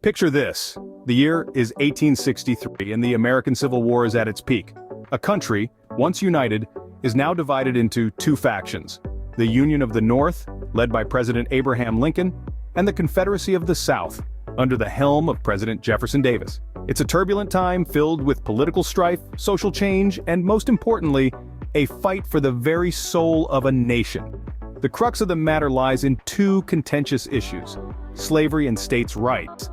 Picture this. The year is 1863 and the American Civil War is at its peak. A country, once united, is now divided into two factions. The Union of the North, led by President Abraham Lincoln, and the Confederacy of the South, under the helm of President Jefferson Davis. It's a turbulent time filled with political strife, social change, and most importantly, a fight for the very soul of a nation. The crux of the matter lies in two contentious issues: slavery and states' rights.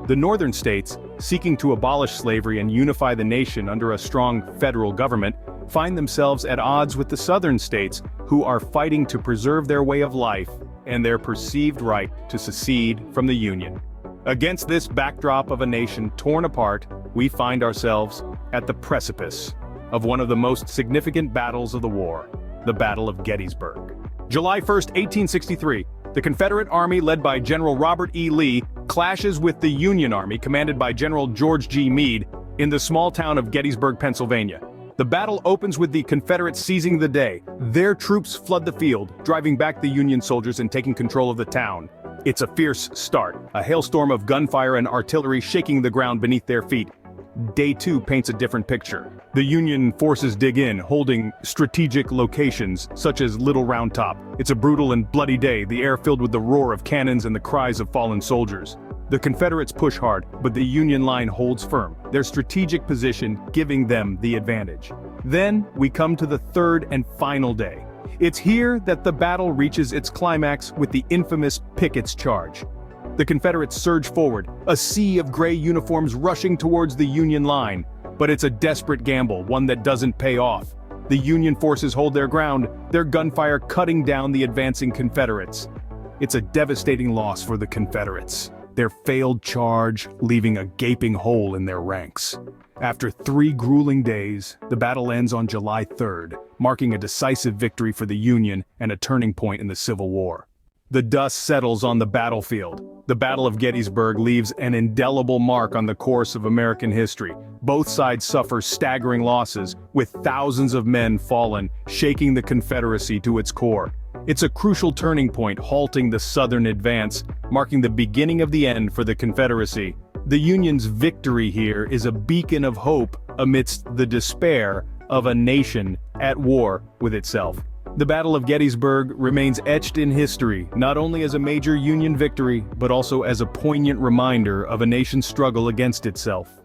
The northern states, seeking to abolish slavery and unify the nation under a strong federal government, find themselves at odds with the southern states who are fighting to preserve their way of life and their perceived right to secede from the Union. Against this backdrop of a nation torn apart, we find ourselves at the precipice of one of the most significant battles of the war, the Battle of Gettysburg. July 1st, 1863, the Confederate Army led by General Robert E. Lee clashes with the Union Army commanded by General George G. Meade in the small town of Gettysburg, Pennsylvania. The battle opens with the Confederates seizing the day. Their troops flood the field, driving back the Union soldiers and taking control of the town. It's a fierce start, a hailstorm of gunfire and artillery shaking the ground beneath their feet. Day 2 paints a different picture. The Union forces dig in, holding strategic locations, such as Little Round Top. It's a brutal and bloody day, the air filled with the roar of cannons and the cries of fallen soldiers. The Confederates push hard, but the Union line holds firm, their strategic position giving them the advantage. Then, we come to the third and final day. It's here that the battle reaches its climax with the infamous Pickett's Charge. The Confederates surge forward, a sea of gray uniforms rushing towards the Union line. But it's a desperate gamble, one that doesn't pay off. The Union forces hold their ground, their gunfire cutting down the advancing Confederates. It's a devastating loss for the Confederates, their failed charge leaving a gaping hole in their ranks. After 3 grueling days, the battle ends on July 3rd, marking a decisive victory for the Union and a turning point in the Civil War. The dust settles on the battlefield. The Battle of Gettysburg leaves an indelible mark on the course of American history. Both sides suffer staggering losses, with thousands of men fallen, shaking the Confederacy to its core. It's a crucial turning point, halting the Southern advance, marking the beginning of the end for the Confederacy. The Union's victory here is a beacon of hope amidst the despair of a nation at war with itself. The Battle of Gettysburg remains etched in history, not only as a major Union victory, but also as a poignant reminder of a nation's struggle against itself.